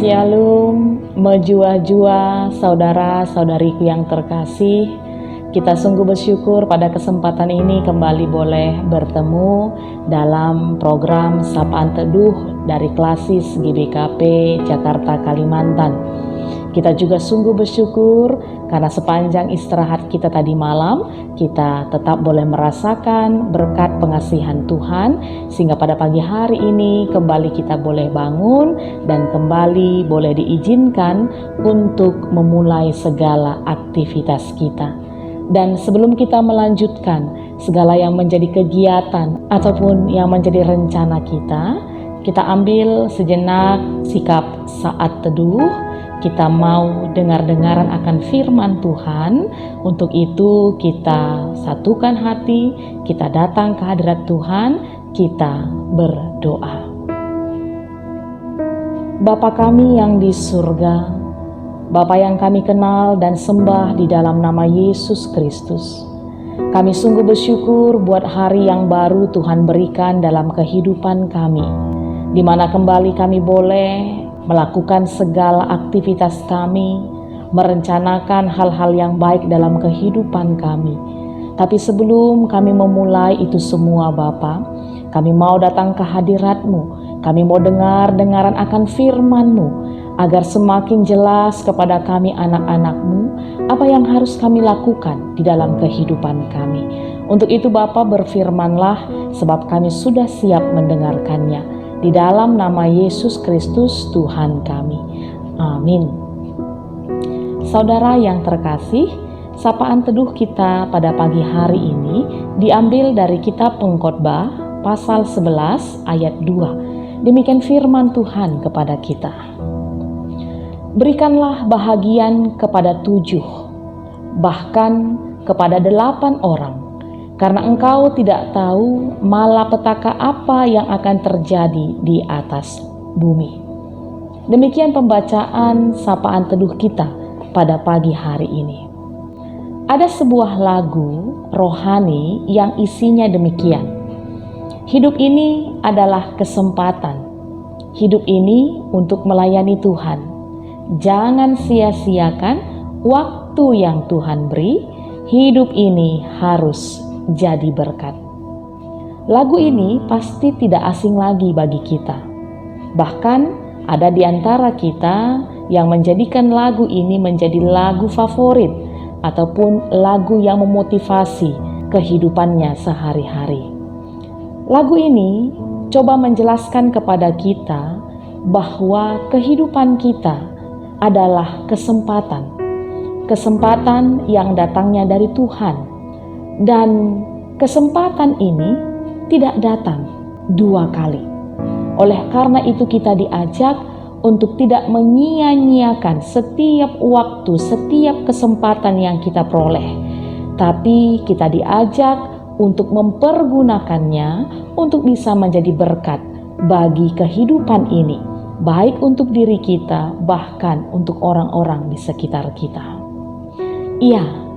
Shalom, mejua-jua saudara-saudariku yang terkasih. Kita sungguh bersyukur pada kesempatan ini kembali boleh bertemu dalam program Sapaan Teduh dari Klasis GBKP Jakarta, Kalimantan. Kita juga sungguh bersyukur karena sepanjang istirahat kita tadi malam, kita tetap boleh merasakan berkat pengasihan Tuhan, sehingga pada pagi hari ini kembali kita boleh bangun dan kembali boleh diizinkan untuk memulai segala aktivitas kita. Dan sebelum kita melanjutkan segala yang menjadi kegiatan ataupun yang menjadi rencana kita ambil sejenak sikap saat teduh. Kita mau dengar-dengaran akan firman Tuhan. Untuk itu kita satukan hati, kita datang ke hadirat Tuhan, kita berdoa. Bapa kami yang di surga, Bapa yang kami kenal dan sembah di dalam nama Yesus Kristus, kami sungguh bersyukur buat hari yang baru Tuhan berikan dalam kehidupan kami, di mana kembali kami boleh melakukan segala aktivitas kami, merencanakan hal-hal yang baik dalam kehidupan kami. Tapi sebelum kami memulai itu semua Bapa, kami mau datang ke hadirat-Mu, kami mau dengar-dengaran akan firman-Mu, agar semakin jelas kepada kami anak-anak-Mu, apa yang harus kami lakukan di dalam kehidupan kami. Untuk itu Bapa, berfirmanlah, sebab kami sudah siap mendengarkannya. Di dalam nama Yesus Kristus Tuhan kami. Amin. Saudara yang terkasih, sapaan teduh kita pada pagi hari ini diambil dari kitab Pengkhotbah pasal 11 ayat 2. Demikian firman Tuhan kepada kita. Berikanlah bahagian kepada 7, bahkan kepada 8 orang. Karena engkau tidak tahu malapetaka apa yang akan terjadi di atas bumi. Demikian pembacaan sapaan teduh kita pada pagi hari ini. Ada sebuah lagu rohani yang isinya demikian. Hidup ini adalah kesempatan. Hidup ini untuk melayani Tuhan. Jangan sia-siakan waktu yang Tuhan beri. Hidup ini harus jadi berkat. Lagu ini pasti tidak asing lagi bagi kita. Bahkan ada di antara kita yang menjadikan lagu ini menjadi lagu favorit ataupun lagu yang memotivasi kehidupannya sehari-hari. Lagu ini coba menjelaskan kepada kita bahwa kehidupan kita adalah kesempatan. Kesempatan yang datangnya dari Tuhan. Dan kesempatan ini tidak datang 2 kali. Oleh karena itu kita diajak untuk tidak menyia-nyiakan setiap waktu, setiap kesempatan yang kita peroleh. Tapi kita diajak untuk mempergunakannya untuk bisa menjadi berkat bagi kehidupan ini. Baik untuk diri kita, bahkan untuk orang-orang di sekitar kita. Iya.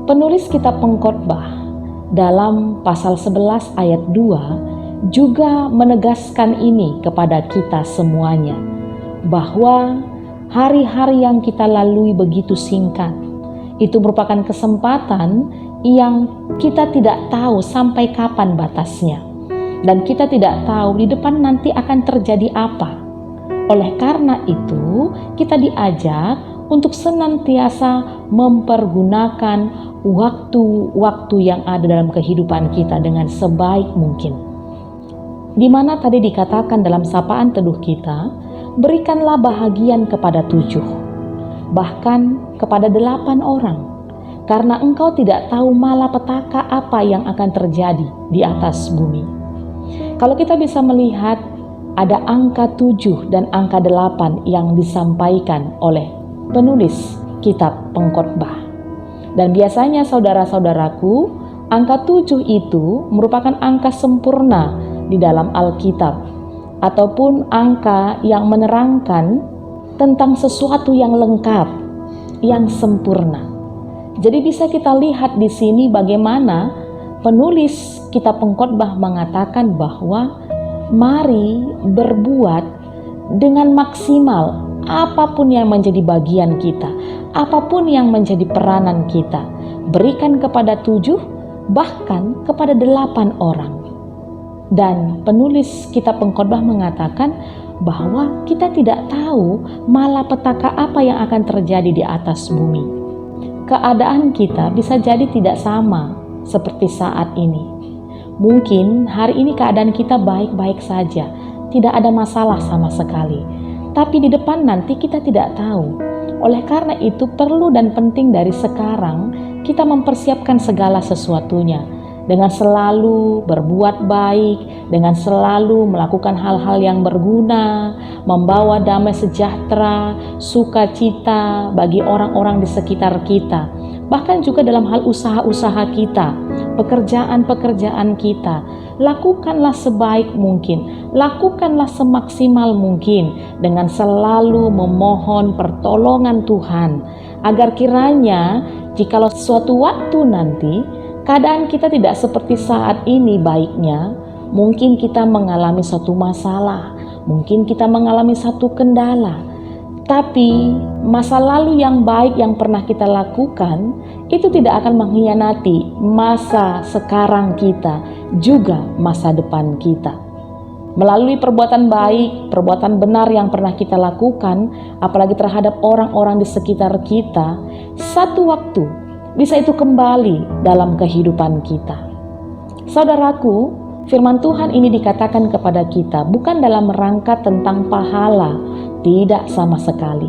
Penulis kitab Pengkhotbah dalam pasal 11 ayat 2 juga menegaskan ini kepada kita semuanya, bahwa hari-hari yang kita lalui begitu singkat. Itu merupakan kesempatan yang kita tidak tahu sampai kapan batasnya. Dan kita tidak tahu di depan nanti akan terjadi apa. Oleh karena itu, kita diajak untuk senantiasa mempergunakan waktu-waktu yang ada dalam kehidupan kita dengan sebaik mungkin. Di mana tadi dikatakan dalam sapaan teduh kita, berikanlah bahagian kepada 7, bahkan kepada 8 orang. Karena engkau tidak tahu malapetaka apa yang akan terjadi di atas bumi. Kalau kita bisa melihat ada angka 7 dan angka 8 yang disampaikan oleh penulis kitab Pengkhotbah. Dan biasanya saudara-saudaraku, angka 7 itu merupakan angka sempurna di dalam Alkitab, ataupun angka yang menerangkan tentang sesuatu yang lengkap, yang sempurna. Jadi bisa kita lihat di sini bagaimana penulis kitab Pengkhotbah mengatakan bahwa mari berbuat dengan maksimal apapun yang menjadi bagian kita, apapun yang menjadi peranan kita, berikan kepada 7, bahkan kepada 8 orang. Dan penulis kitab Pengkhotbah mengatakan bahwa kita tidak tahu malapetaka apa yang akan terjadi di atas bumi. Keadaan kita bisa jadi tidak sama seperti saat ini. Mungkin hari ini keadaan kita baik-baik saja, tidak ada masalah sama sekali. Tapi di depan nanti kita tidak tahu. Oleh karena itu perlu dan penting dari sekarang kita mempersiapkan segala sesuatunya dengan selalu berbuat baik, dengan selalu melakukan hal-hal yang berguna, membawa damai sejahtera, sukacita bagi orang-orang di sekitar kita. Bahkan juga dalam hal usaha-usaha kita, pekerjaan-pekerjaan kita, lakukanlah sebaik mungkin, lakukanlah semaksimal mungkin dengan selalu memohon pertolongan Tuhan, agar kiranya jikalau suatu waktu nanti keadaan kita tidak seperti saat ini baiknya, mungkin kita mengalami satu masalah, mungkin kita mengalami satu kendala, tapi masa lalu yang baik yang pernah kita lakukan itu tidak akan mengkhianati masa sekarang kita, juga masa depan kita. Melalui perbuatan baik, perbuatan benar yang pernah kita lakukan, apalagi terhadap orang-orang di sekitar kita, satu waktu bisa itu kembali dalam kehidupan kita. Saudaraku, firman Tuhan ini dikatakan kepada kita bukan dalam rangka tentang pahala, tidak sama sekali.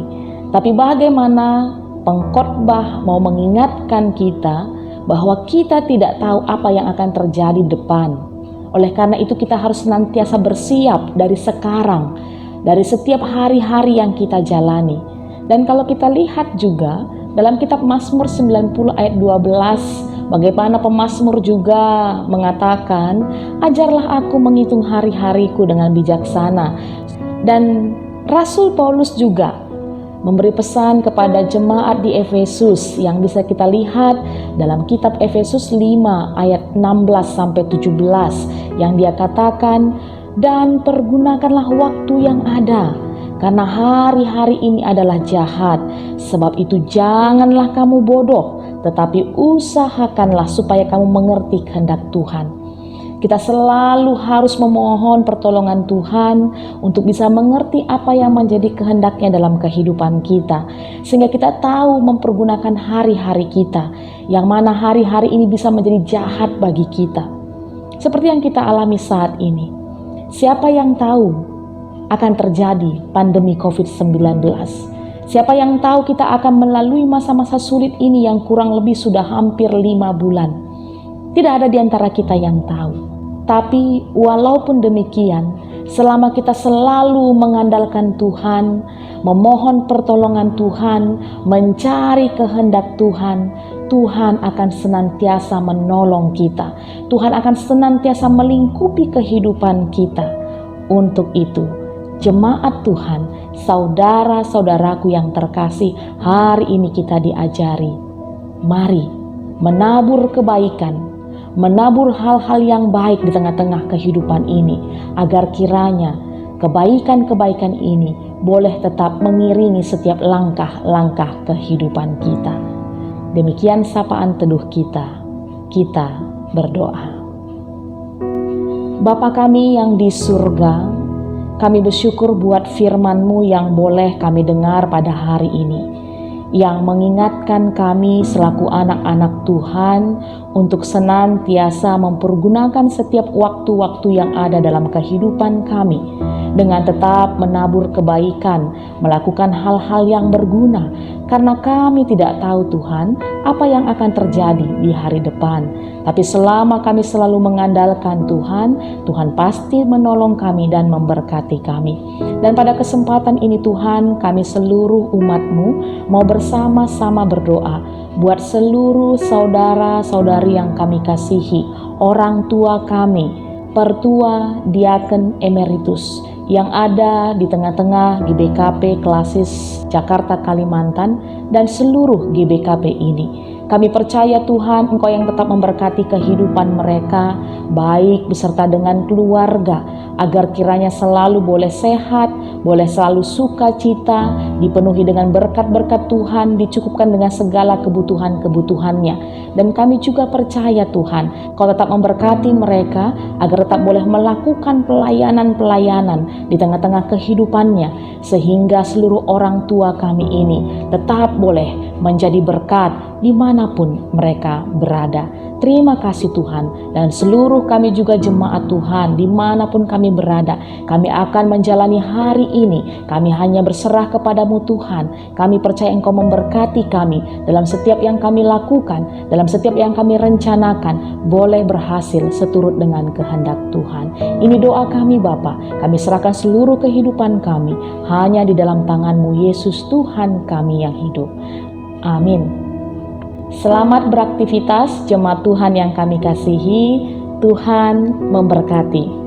Tapi bagaimana pengkhotbah mau mengingatkan kita bahwa kita tidak tahu apa yang akan terjadi depan. Oleh karena itu kita harus senantiasa bersiap dari sekarang, dari setiap hari-hari yang kita jalani. Dan kalau kita lihat juga dalam kitab Mazmur 90 ayat 12, bagaimana pemazmur juga mengatakan, ajarlah aku menghitung hari-hariku dengan bijaksana. Dan Rasul Paulus juga memberi pesan kepada jemaat di Efesus yang bisa kita lihat dalam kitab Efesus 5 ayat 16-17 yang dia katakan, dan pergunakanlah waktu yang ada karena hari-hari ini adalah jahat. Sebab itu janganlah kamu bodoh, tetapi usahakanlah supaya kamu mengerti kehendak Tuhan. Kita selalu harus memohon pertolongan Tuhan untuk bisa mengerti apa yang menjadi kehendaknya dalam kehidupan kita. Sehingga kita tahu mempergunakan hari-hari kita, yang mana hari-hari ini bisa menjadi jahat bagi kita. Seperti yang kita alami saat ini. Siapa yang tahu akan terjadi pandemi COVID-19? Siapa yang tahu kita akan melalui masa-masa sulit ini yang kurang lebih sudah hampir 5 bulan? Tidak ada di antara kita yang tahu. Tapi walaupun demikian, selama kita selalu mengandalkan Tuhan, memohon pertolongan Tuhan, mencari kehendak Tuhan, Tuhan akan senantiasa menolong kita. Tuhan akan senantiasa melingkupi kehidupan kita. Untuk itu, jemaat Tuhan, saudara-saudaraku yang terkasih, hari ini kita diajari, mari menabur kebaikan, menabur hal-hal yang baik di tengah-tengah kehidupan ini, agar kiranya kebaikan-kebaikan ini boleh tetap mengiringi setiap langkah-langkah kehidupan kita. Demikian sapaan teduh kita berdoa. Bapa kami yang di surga, kami bersyukur buat firman-Mu yang boleh kami dengar pada hari ini, yang mengingatkan kami selaku anak-anak Tuhan untuk senantiasa mempergunakan setiap waktu-waktu yang ada dalam kehidupan kami dengan tetap menabur kebaikan, melakukan hal-hal yang berguna, karena kami tidak tahu Tuhan apa yang akan terjadi di hari depan. Tapi selama kami selalu mengandalkan Tuhan, Tuhan pasti menolong kami dan memberkati kami. Dan pada kesempatan ini Tuhan, kami seluruh umat-Mu mau bersama-sama berdoa buat seluruh saudara-saudari yang kami kasihi, orang tua kami, pertua, diaken, emeritus yang ada di tengah-tengah GBKP Klasis Jakarta Kalimantan dan seluruh GBKP ini. Kami percaya Tuhan, Engkau yang tetap memberkati kehidupan mereka, baik beserta dengan keluarga, agar kiranya selalu boleh sehat, boleh selalu sukacita, dipenuhi dengan berkat-berkat Tuhan, dicukupkan dengan segala kebutuhan-kebutuhannya. Dan kami juga percaya Tuhan, Kau tetap memberkati mereka, agar tetap boleh melakukan pelayanan-pelayanan di tengah-tengah kehidupannya, sehingga seluruh orang tua kami ini tetap boleh menjadi berkat dimanapun mereka berada. Terima kasih Tuhan, dan seluruh kami juga jemaat Tuhan dimanapun kami berada, kami akan menjalani hari ini. Kami hanya berserah kepadamu Tuhan. Kami percaya Engkau memberkati kami dalam setiap yang kami lakukan, dalam setiap yang kami rencanakan, boleh berhasil seturut dengan kehendak Tuhan. Ini doa kami Bapa. Kami serahkan seluruh kehidupan kami hanya di dalam tangan-Mu Yesus Tuhan kami yang hidup. Amin. Selamat beraktivitas jemaat Tuhan yang kami kasihi. Tuhan memberkati.